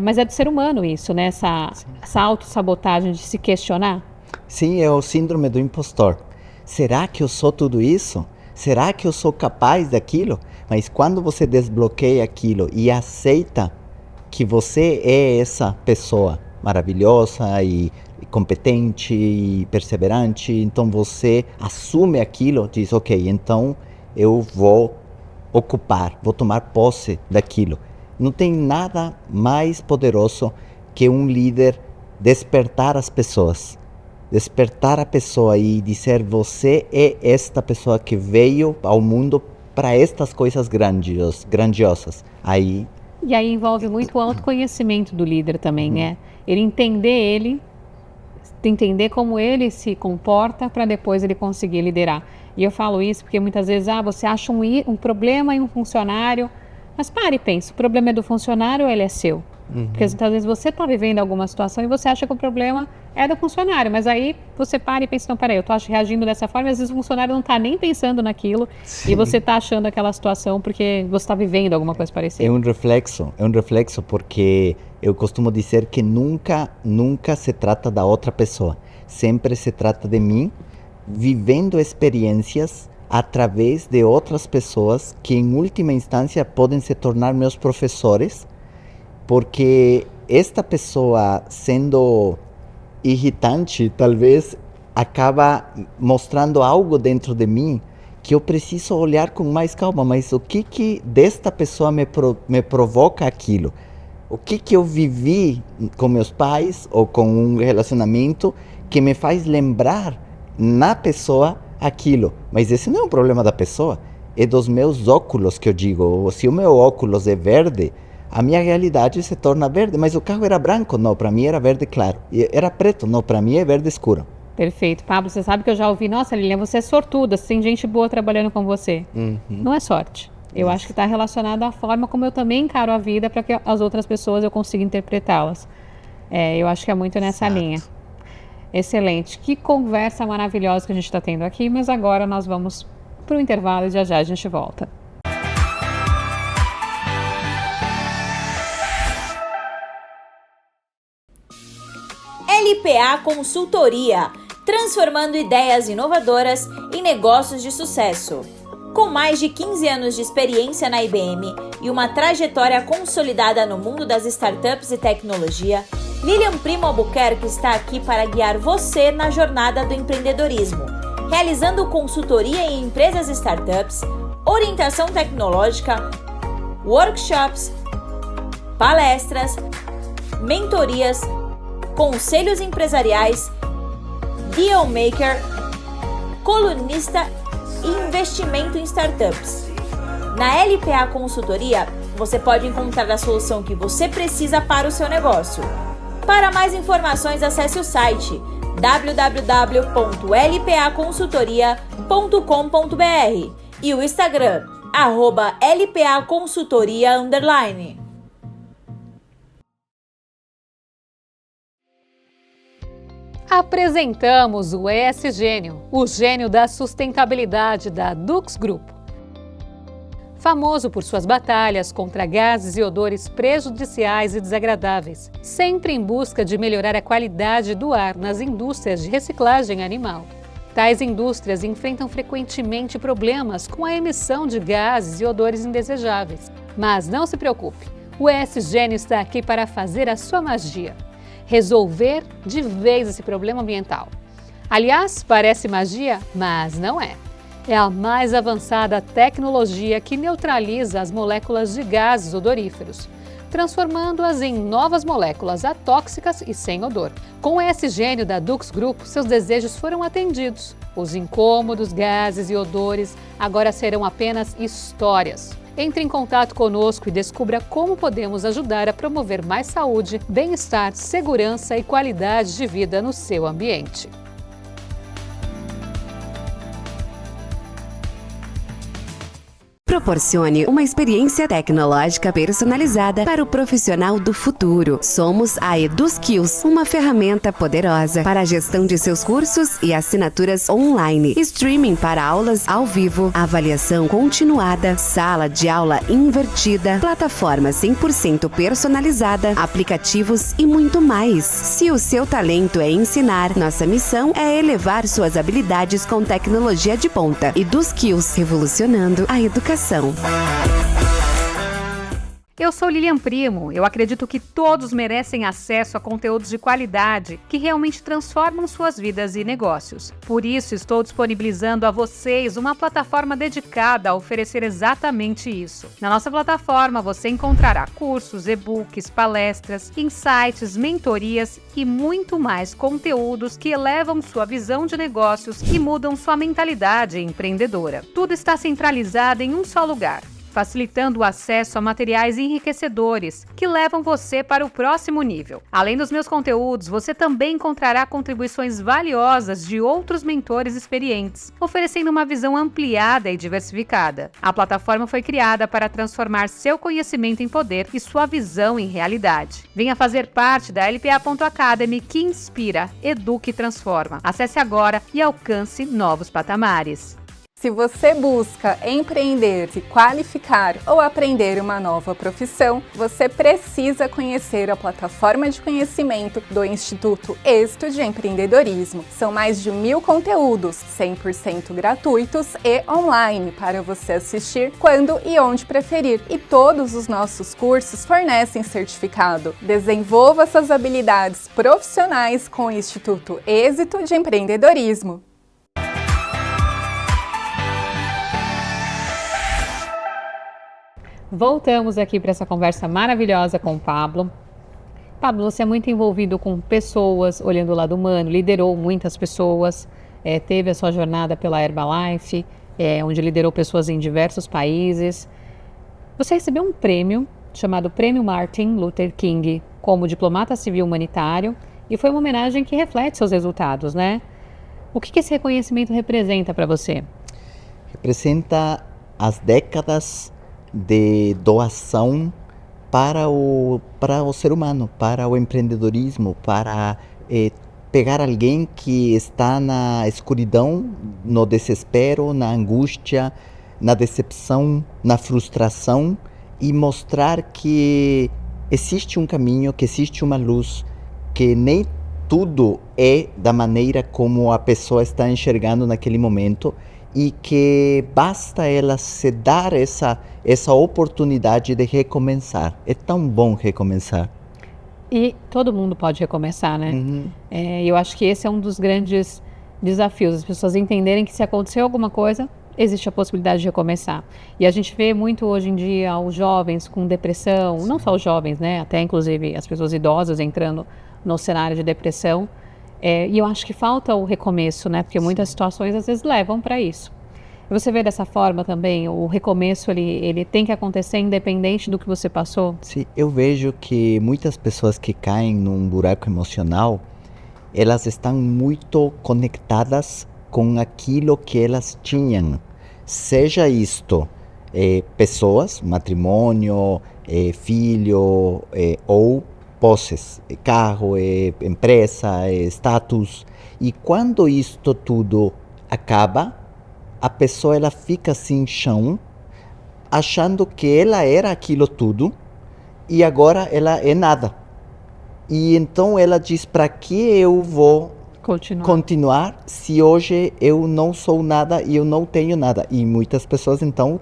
Mas é do ser humano isso, né? Essa autossabotagem de se questionar. Sim, é o síndrome do impostor. Será que eu sou tudo isso? Será que eu sou capaz daquilo? Mas quando você desbloqueia aquilo e aceita que você é essa pessoa maravilhosa e competente e perseverante, então você assume aquilo, diz, ok, então eu vou vou tomar posse daquilo. Não tem nada mais poderoso que um líder despertar as pessoas. Despertar a pessoa e dizer, você é esta pessoa que veio ao mundo para estas coisas grandiosas. E aí envolve muito o autoconhecimento do líder também, né? Ele entender como ele se comporta para depois ele conseguir liderar. E eu falo isso porque muitas vezes, você acha um problema em um funcionário, mas pare e pense, o problema é do funcionário ou ele é seu? Porque às vezes você está vivendo alguma situação e você acha que o problema é do funcionário, mas aí você para e pensa, não, peraí, eu estou reagindo dessa forma, e às vezes o funcionário não está nem pensando naquilo. Sim. E você está achando aquela situação porque você está vivendo alguma coisa parecida. É um reflexo porque eu costumo dizer que nunca se trata da outra pessoa, sempre se trata de mim, vivendo experiências através de outras pessoas que em última instância podem se tornar meus professores, porque esta pessoa sendo irritante talvez acaba mostrando algo dentro de mim que eu preciso olhar com mais calma, mas o que desta pessoa me provoca aquilo? O que eu vivi com meus pais ou com um relacionamento que me faz lembrar na pessoa aquilo? Mas esse não é um problema da pessoa, é dos meus óculos que eu digo. Se o meu óculos é verde, a minha realidade se torna verde, mas o carro era branco, não, para mim era verde claro. E era preto, não, para mim é verde escuro. Perfeito. Pablo, você sabe que eu já ouvi, nossa, Lilian, você é sortuda, tem gente boa trabalhando com você. Não é sorte. Eu acho que está relacionado à forma como eu também encaro a vida para que as outras pessoas eu consiga interpretá-las. Eu acho que é muito nessa linha. Excelente. Que conversa maravilhosa que a gente está tendo aqui, mas agora nós vamos para o intervalo e já a gente volta. LPA Consultoria, transformando ideias inovadoras em negócios de sucesso. Com mais de 15 anos de experiência na IBM e uma trajetória consolidada no mundo das startups e tecnologia, Lilian Primo Albuquerque está aqui para guiar você na jornada do empreendedorismo, realizando consultoria em empresas e startups, orientação tecnológica, workshops, palestras, mentorias, conselhos empresariais, dealmaker, colunista e investimento em startups. Na LPA Consultoria, você pode encontrar a solução que você precisa para o seu negócio. Para mais informações, acesse o site www.lpaconsultoria.com.br e o Instagram, @lpaconsultoria_. Apresentamos o ESGênio, o gênio da sustentabilidade da Dux Grupo. Famoso por suas batalhas contra gases e odores prejudiciais e desagradáveis, sempre em busca de melhorar a qualidade do ar nas indústrias de reciclagem animal. Tais indústrias enfrentam frequentemente problemas com a emissão de gases e odores indesejáveis. Mas não se preocupe, o ESGênio está aqui para fazer a sua magia. Resolver de vez esse problema ambiental. Aliás, parece magia, mas não é. É a mais avançada tecnologia que neutraliza as moléculas de gases odoríferos, transformando-as em novas moléculas atóxicas e sem odor. Com o ESGênio da Dux Group, seus desejos foram atendidos. Os incômodos, gases e odores agora serão apenas histórias. Entre em contato conosco e descubra como podemos ajudar a promover mais saúde, bem-estar, segurança e qualidade de vida no seu ambiente. Proporcione uma experiência tecnológica personalizada para o profissional do futuro. Somos a EduSkills, uma ferramenta poderosa para a gestão de seus cursos e assinaturas online, streaming para aulas ao vivo, avaliação continuada, sala de aula invertida, plataforma 100% personalizada, aplicativos e muito mais. Se o seu talento é ensinar, nossa missão é elevar suas habilidades com tecnologia de ponta. EduSkills, revolucionando a educação. Eu sou Lilian Primo. Eu acredito que todos merecem acesso a conteúdos de qualidade que realmente transformam suas vidas e negócios. Por isso, estou disponibilizando a vocês uma plataforma dedicada a oferecer exatamente isso. Na nossa plataforma, você encontrará cursos, e-books, palestras, insights, mentorias e muito mais conteúdos que elevam sua visão de negócios e mudam sua mentalidade empreendedora. Tudo está centralizado em um só lugar, facilitando o acesso a materiais enriquecedores que levam você para o próximo nível. Além dos meus conteúdos, você também encontrará contribuições valiosas de outros mentores experientes, oferecendo uma visão ampliada e diversificada. A plataforma foi criada para transformar seu conhecimento em poder e sua visão em realidade. Venha fazer parte da LPA.Academy, que inspira, educa e transforma. Acesse agora e alcance novos patamares. Se você busca empreender, se qualificar ou aprender uma nova profissão, você precisa conhecer a plataforma de conhecimento do Instituto Êxito de Empreendedorismo. São mais de 1000 conteúdos, 100% gratuitos e online, para você assistir quando e onde preferir. E todos os nossos cursos fornecem certificado. Desenvolva suas habilidades profissionais com o Instituto Êxito de Empreendedorismo. Voltamos aqui para essa conversa maravilhosa com o Pablo. Pablo, você é muito envolvido com pessoas, olhando o lado humano, liderou muitas pessoas, teve a sua jornada pela Herbalife, onde liderou pessoas em diversos países. Você recebeu um prêmio chamado Prêmio Martin Luther King como diplomata civil humanitário e foi uma homenagem que reflete seus resultados, né? O que esse reconhecimento representa para você? Representa as décadas de doação para o ser humano, para o empreendedorismo, para pegar alguém que está na escuridão, no desespero, na angústia, na decepção, na frustração e mostrar que existe um caminho, que existe uma luz, que nem tudo é da maneira como a pessoa está enxergando naquele momento e que basta ela se dar essa oportunidade de recomeçar. É tão bom recomeçar. E todo mundo pode recomeçar, né? Eu acho que esse é um dos grandes desafios, as pessoas entenderem que se aconteceu alguma coisa, existe a possibilidade de recomeçar. E a gente vê muito hoje em dia os jovens com depressão, não só os jovens, né? Até inclusive as pessoas idosas entrando no cenário de depressão. E eu acho que falta o recomeço, né? Porque muitas situações às vezes levam para isso. E você vê dessa forma também, o recomeço ele tem que acontecer independente do que você passou? Sim, eu vejo que muitas pessoas que caem num buraco emocional, elas estão muito conectadas com aquilo que elas tinham. Seja isto pessoas, matrimônio, filho ou posses, carro, empresa, status. E quando isto tudo acaba, a pessoa ela fica sem chão, achando que ela era aquilo tudo e agora ela é nada. E então ela diz, para que eu vou continuar se hoje eu não sou nada e eu não tenho nada? E muitas pessoas então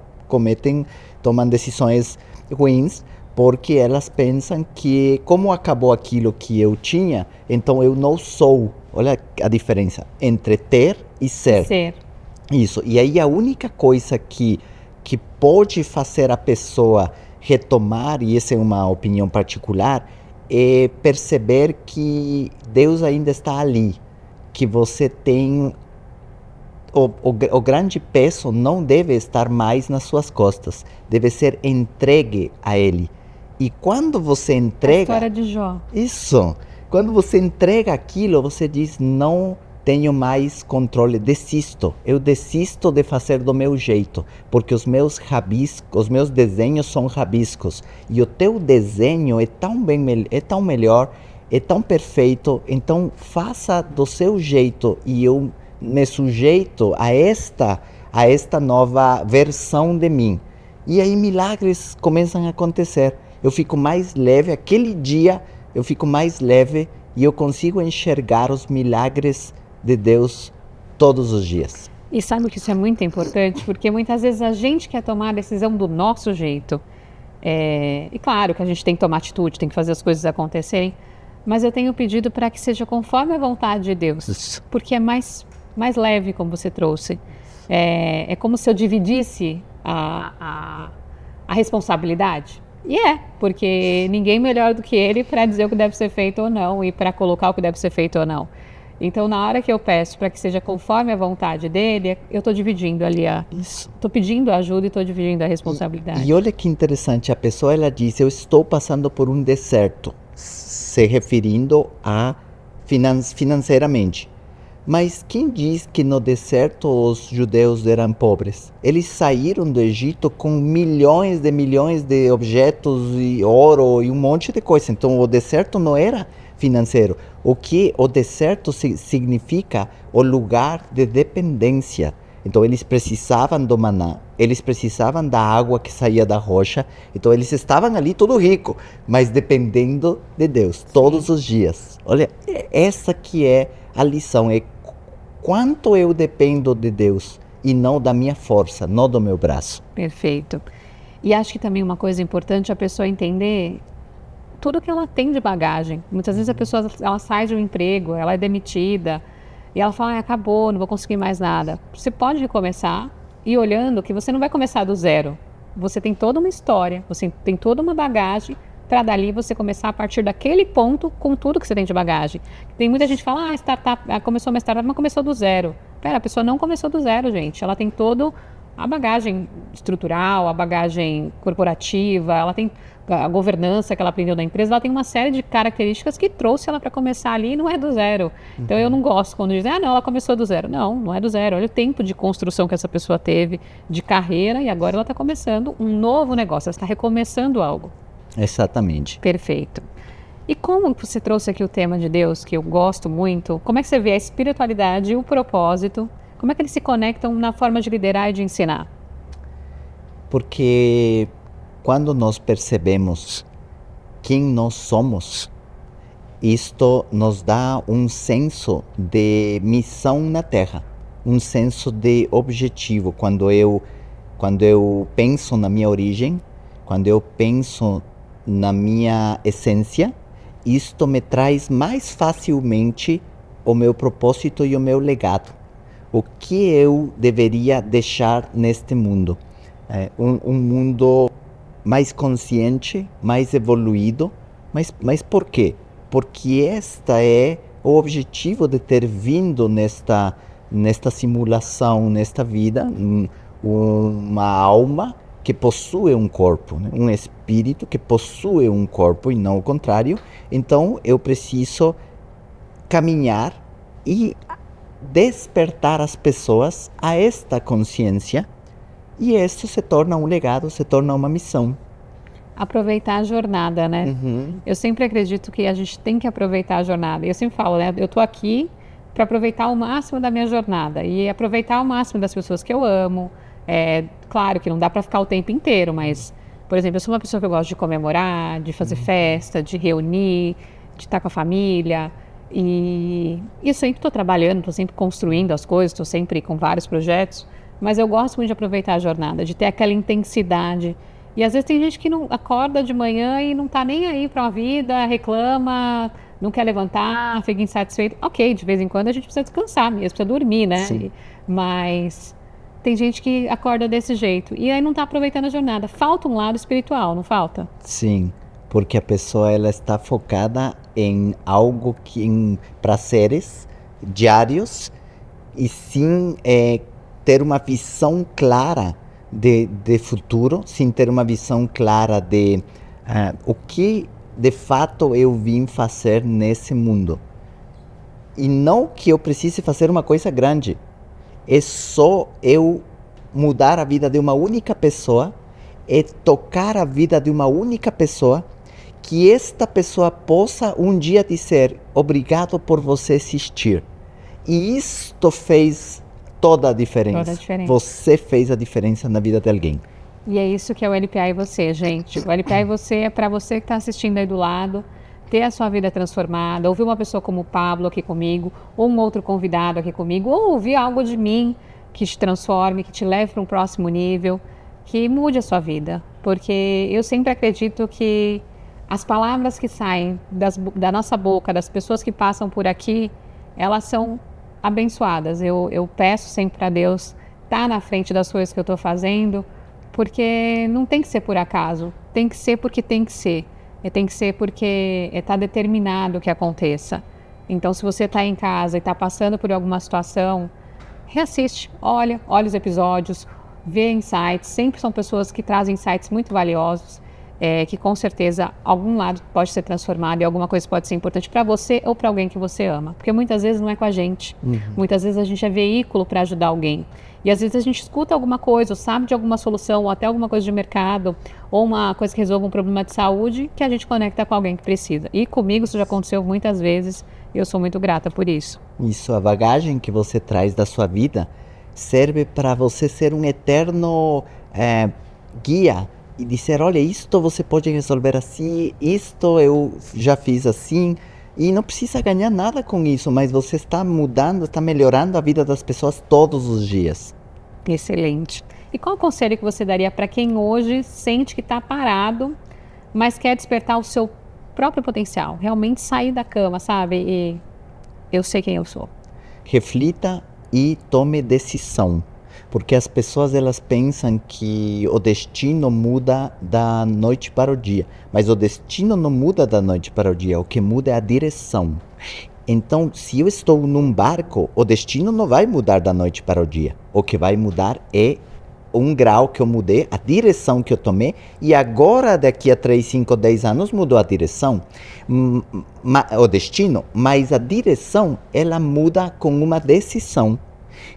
tomam decisões ruins, porque elas pensam que como acabou aquilo que eu tinha, então eu não sou. Olha a diferença entre ter e ser. Isso. E aí a única coisa que pode fazer a pessoa retomar, e essa é uma opinião particular, é perceber que Deus ainda está ali, que você tem o grande peso não deve estar mais nas suas costas, deve ser entregue a Ele. E quando você entrega... A história de Jó. Isso. Quando você entrega aquilo, você diz, não tenho mais controle, desisto. Eu desisto de fazer do meu jeito, porque os meus desenhos são rabiscos. E o teu desenho é tão melhor, é tão perfeito, então faça do seu jeito e eu me sujeito a esta nova versão de mim. E aí milagres começam a acontecer. Eu fico mais leve, aquele dia eu fico mais leve e eu consigo enxergar os milagres de Deus todos os dias. E sabe que isso é muito importante, porque muitas vezes a gente quer tomar a decisão do nosso jeito. E claro que a gente tem que tomar atitude, tem que fazer as coisas acontecerem, mas eu tenho pedido para que seja conforme a vontade de Deus, isso. Porque é mais leve, como você trouxe. É como se eu dividisse a responsabilidade. E porque ninguém melhor do que ele para dizer o que deve ser feito ou não e para colocar o que deve ser feito ou não. Então, na hora que eu peço para que seja conforme a vontade dele, eu estou dividindo ali estou pedindo ajuda e estou dividindo a responsabilidade. E olha que interessante, a pessoa ela diz, eu estou passando por um deserto, se referindo a financeiramente. Mas quem diz que no deserto os judeus eram pobres? Eles saíram do Egito com milhões de objetos e ouro e um monte de coisa. Então o deserto não era financeiro. O que o deserto significa? O lugar de dependência. Então eles precisavam do maná, eles precisavam da água que saía da rocha. Então eles estavam ali todo rico, mas dependendo de Deus todos os dias. Olha, essa que é a lição, é quanto eu dependo de Deus e não da minha força, não do meu braço. Perfeito. E acho que também uma coisa importante é a pessoa entender tudo que ela tem de bagagem. Muitas vezes a pessoa ela sai de um emprego, ela é demitida e ela fala, acabou, não vou conseguir mais nada. Você pode recomeçar e olhando que você não vai começar do zero. Você tem toda uma história, você tem toda uma bagagem para dali você começar a partir daquele ponto com tudo que você tem de bagagem. Tem muita gente que fala, começou uma startup, mas começou do zero. A pessoa não começou do zero, gente. Ela tem toda a bagagem estrutural, a bagagem corporativa, ela tem a governança que ela aprendeu na empresa, ela tem uma série de características que trouxe ela para começar ali e não é do zero. Então eu não gosto quando dizem, não, ela começou do zero. Não é do zero. Olha o tempo de construção que essa pessoa teve, de carreira, e agora ela está começando um novo negócio, ela está recomeçando algo. Exatamente. Perfeito. E como você trouxe aqui o tema de Deus, que eu gosto muito, como é que você vê a espiritualidade e o propósito, como é que eles se conectam na forma de liderar e de ensinar? Porque quando nós percebemos quem nós somos, isto nos dá um senso de missão na Terra. um senso de objetivo. Quando eu penso na minha origem, quando eu penso na minha essência, isto me traz mais facilmente o meu propósito e o meu legado. O que eu deveria deixar neste mundo? Um mundo mais consciente, mais evoluído. Mas por quê? Porque este é o objetivo de ter vindo nesta simulação, nesta vida, uma alma que possui um corpo, né? Um espírito que possui um corpo e não o contrário. Então eu preciso caminhar e despertar as pessoas a esta consciência, e isso se torna um legado, se torna uma missão. Aproveitar a jornada, né? Uhum. Eu sempre acredito que a gente tem que aproveitar a jornada. E eu sempre falo, né? Eu tô aqui para aproveitar o máximo da minha jornada e aproveitar o máximo das pessoas que eu amo. Claro que não dá para ficar o tempo inteiro, mas, por exemplo, eu sou uma pessoa que eu gosto de comemorar, de fazer festa, de reunir, de estar com a família. E eu sempre estou trabalhando, estou sempre construindo as coisas, estou sempre com vários projetos, mas eu gosto muito de aproveitar a jornada, de ter aquela intensidade. E às vezes tem gente que não acorda de manhã e não está nem aí para a vida, reclama, não quer levantar, fica insatisfeito. Ok, de vez em quando a gente precisa descansar mesmo, precisa dormir, né? Sim. Mas tem gente que acorda desse jeito e aí não está aproveitando a jornada. Falta um lado espiritual, não falta? Sim, porque a pessoa ela está focada em algo em prazeres diários e sim ter uma visão clara de futuro, sem ter uma visão clara de o que de fato eu vim fazer nesse mundo. E não que eu precise fazer uma coisa grande, é só eu mudar a vida de uma única pessoa, é tocar a vida de uma única pessoa, que esta pessoa possa um dia dizer obrigado por você existir. E isto fez toda a diferença. Toda a diferença. Você fez a diferença na vida de alguém. E é isso que é o LPA e você, gente. O LPA e você é para você que está assistindo aí do lado, ter a sua vida transformada, ouvir uma pessoa como o Pablo aqui comigo, ou um outro convidado aqui comigo, ou ouvir algo de mim que te transforme, que te leve para um próximo nível, que mude a sua vida. Porque eu sempre acredito que as palavras que saem da nossa boca, das pessoas que passam por aqui, elas são abençoadas. Eu peço sempre para Deus estar na frente das coisas que eu estou fazendo, porque não tem que ser por acaso, tem que ser porque tem que ser. Tem que ser porque está determinado que aconteça. Então, se você está em casa e está passando por alguma situação, reassiste, olha os episódios, vê insights. Sempre são pessoas que trazem insights muito valiosos, que com certeza algum lado pode ser transformado e alguma coisa pode ser importante para você ou para alguém que você ama. Porque muitas vezes não é com a gente. Muitas vezes a gente é veículo para ajudar alguém. E às vezes a gente escuta alguma coisa, ou sabe de alguma solução, ou até alguma coisa de mercado, ou uma coisa que resolva um problema de saúde, que a gente conecta com alguém que precisa. E comigo isso já aconteceu muitas vezes, e eu sou muito grata por isso. Isso, a bagagem que você traz da sua vida serve para você ser um eterno guia e dizer, olha, isto você pode resolver assim, isto eu já fiz assim. E não precisa ganhar nada com isso, mas você está mudando, está melhorando a vida das pessoas todos os dias. Excelente. E qual o conselho que você daria para quem hoje sente que está parado, mas quer despertar o seu próprio potencial? Realmente sair da cama, sabe? E eu sei quem eu sou. Reflita e tome decisão. Porque as pessoas elas pensam que o destino muda da noite para o dia. Mas o destino não muda da noite para o dia. O que muda é a direção. Então, se eu estou num barco, o destino não vai mudar da noite para o dia. O que vai mudar é um grau que eu mudei, a direção que eu tomei. E agora, daqui a 3, 5, 10 anos, mudou a direção. O destino, mas a direção, ela muda com uma decisão.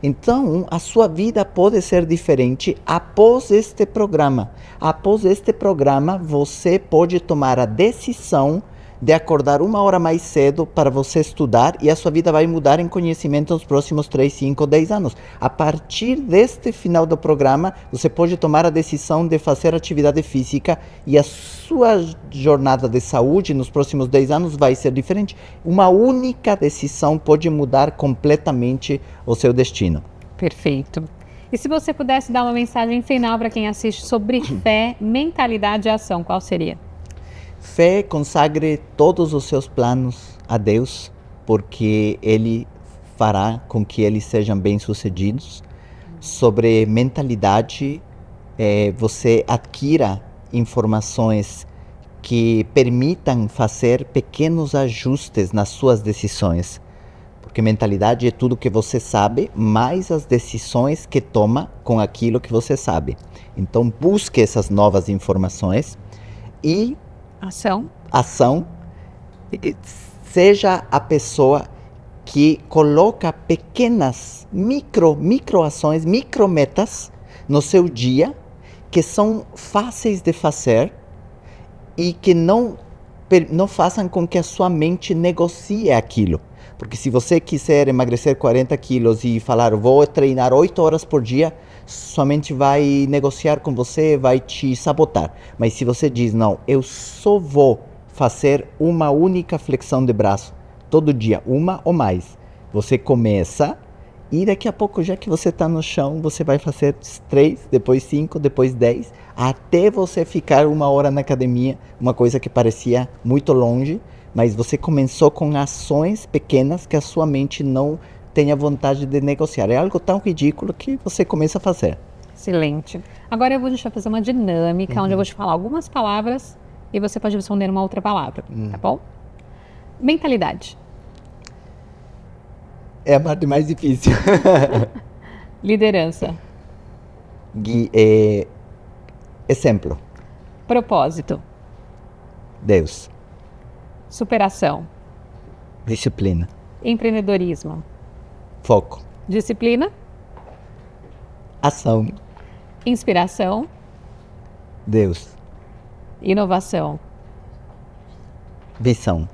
Então, a sua vida pode ser diferente após este programa. Após este programa, você pode tomar a decisão de acordar 1 hora mais cedo para você estudar e a sua vida vai mudar em conhecimento nos próximos 3, 5, 10 anos. A partir deste final do programa, você pode tomar a decisão de fazer atividade física e a sua jornada de saúde nos próximos 10 anos vai ser diferente. Uma única decisão pode mudar completamente o seu destino. Perfeito. E se você pudesse dar uma mensagem final para quem assiste sobre fé, mentalidade e ação, qual seria? Fé, consagre todos os seus planos a Deus, porque Ele fará com que eles sejam bem-sucedidos. Sobre mentalidade, você adquira informações que permitam fazer pequenos ajustes nas suas decisões. Porque mentalidade é tudo que você sabe, mais as decisões que toma com aquilo que você sabe. Então, busque essas novas informações e ação. Seja a pessoa que coloca pequenas microações, micrometas no seu dia, que são fáceis de fazer e que não façam com que a sua mente negocie aquilo. Porque se você quiser emagrecer 40 quilos e falar, vou treinar 8 horas por dia, sua mente vai negociar com você, vai te sabotar. Mas se você diz, não, eu só vou fazer uma única flexão de braço, todo dia, uma ou mais, você começa e daqui a pouco, já que você está no chão, você vai fazer 3, depois 5, depois 10, até você ficar 1 hora na academia, uma coisa que parecia muito longe, mas você começou com ações pequenas que a sua mente não tenha vontade de negociar. É algo tão ridículo que você começa a fazer. Excelente. Agora eu vou deixar fazer uma dinâmica, onde eu vou te falar algumas palavras e você pode responder uma outra palavra, tá bom? Mentalidade. É a parte mais difícil. Liderança. Exemplo. Propósito. Deus. Superação. Disciplina. Empreendedorismo. Foco. Disciplina. Ação. Inspiração. Deus. Inovação. Visão.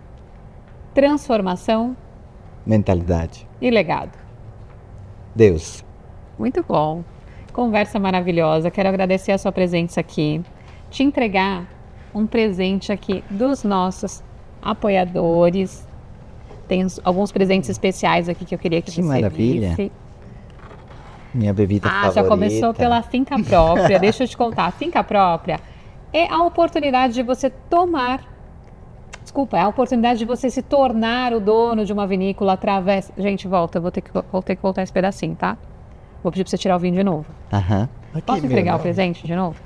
Transformação. Mentalidade. E legado. Deus. Muito bom. Conversa maravilhosa. Quero agradecer a sua presença aqui. Te entregar um presente aqui dos nossos apoiadores. Tem alguns presentes especiais aqui que eu queria que você maravilha. visse. Minha bebida favorita. Já começou pela Finca Própria. Deixa eu te contar. A Finca Própria é a oportunidade de você é a oportunidade de você se tornar o dono de uma vinícola através... Gente, volta. Eu vou ter que voltar esse pedacinho, tá? Vou pedir pra você tirar o vinho de novo. Posso entregar o presente de novo?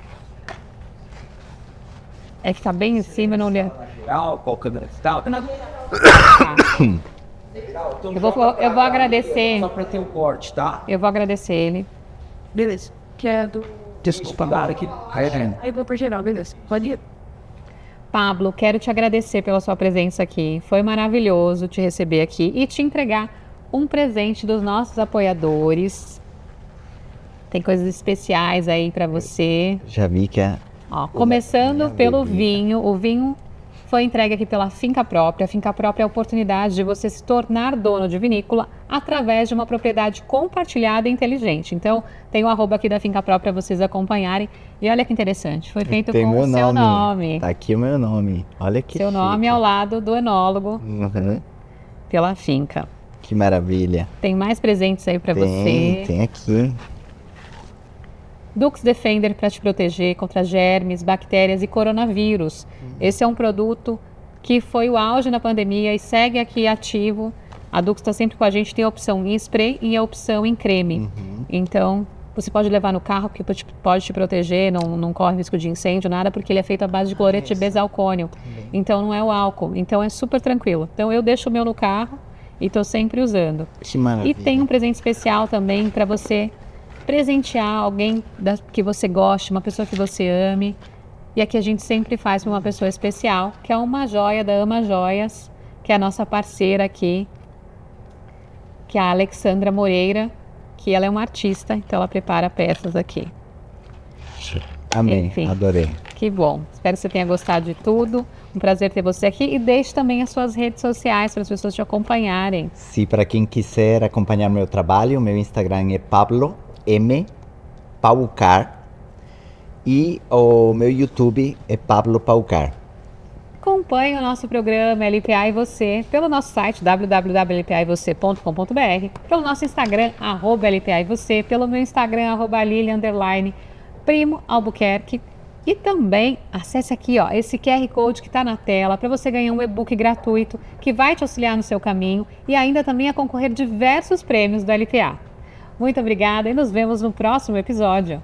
É que tá bem em cima, eu não olhei. Eu vou agradecer. Só pra ter um corte, tá? Eu vou agradecer ele. Beleza. Desculpa, agora aqui. Aí vou pro geral, beleza. Pode ir. Pablo, quero te agradecer pela sua presença aqui. Foi maravilhoso te receber aqui e te entregar um presente dos nossos apoiadores. Tem coisas especiais aí pra você. Já vi que é... Começando pelo vinho. O vinho foi entregue aqui pela Finca Própria. A Finca Própria é a oportunidade de você se tornar dono de vinícola através de uma propriedade compartilhada e inteligente. Então, tem o arroba aqui da Finca Própria para vocês acompanharem. E olha que interessante, foi feito com o seu nome. Tá aqui o meu nome. Olha que seu nome ao lado do enólogo pela finca. Que maravilha. Tem mais presentes aí para você. Tem aqui. Dux Defender para te proteger contra germes, bactérias e coronavírus. Esse é um produto que foi o auge na pandemia e segue aqui ativo. A Dux está sempre com a gente, tem a opção em spray e a opção em creme. Então, você pode levar no carro, porque pode te proteger, não corre risco de incêndio, nada, porque ele é feito à base de cloreto de besalcônio. Então, não é o álcool. Então, é super tranquilo. Então, eu deixo o meu no carro e estou sempre usando. Que maravilha. E tem um presente especial também para você presentear alguém que você goste, uma pessoa que você ame. E aqui a gente sempre faz para uma pessoa especial, que é uma joia da Ama Joias, que é a nossa parceira aqui, que é a Alexandra Moreira, que ela é uma artista, então ela prepara peças aqui. Amém, enfim, adorei. Que bom, espero que você tenha gostado de tudo, um prazer ter você aqui e deixe também as suas redes sociais para as pessoas te acompanharem. Sim, para quem quiser acompanhar meu trabalho, meu Instagram é Pablo M. Paucar e o meu YouTube é Pablo Paucar. acompanhe o nosso programa LPA e Você pelo nosso site www.lpaevocê.com.br, pelo nosso Instagram, @LPA e Você, pelo meu Instagram, @Lili_Primo Albuquerque. E também acesse aqui, esse QR Code que está na tela para você ganhar um e-book gratuito que vai te auxiliar no seu caminho e ainda também a concorrer diversos prêmios do LPA. Muito obrigada e nos vemos no próximo episódio.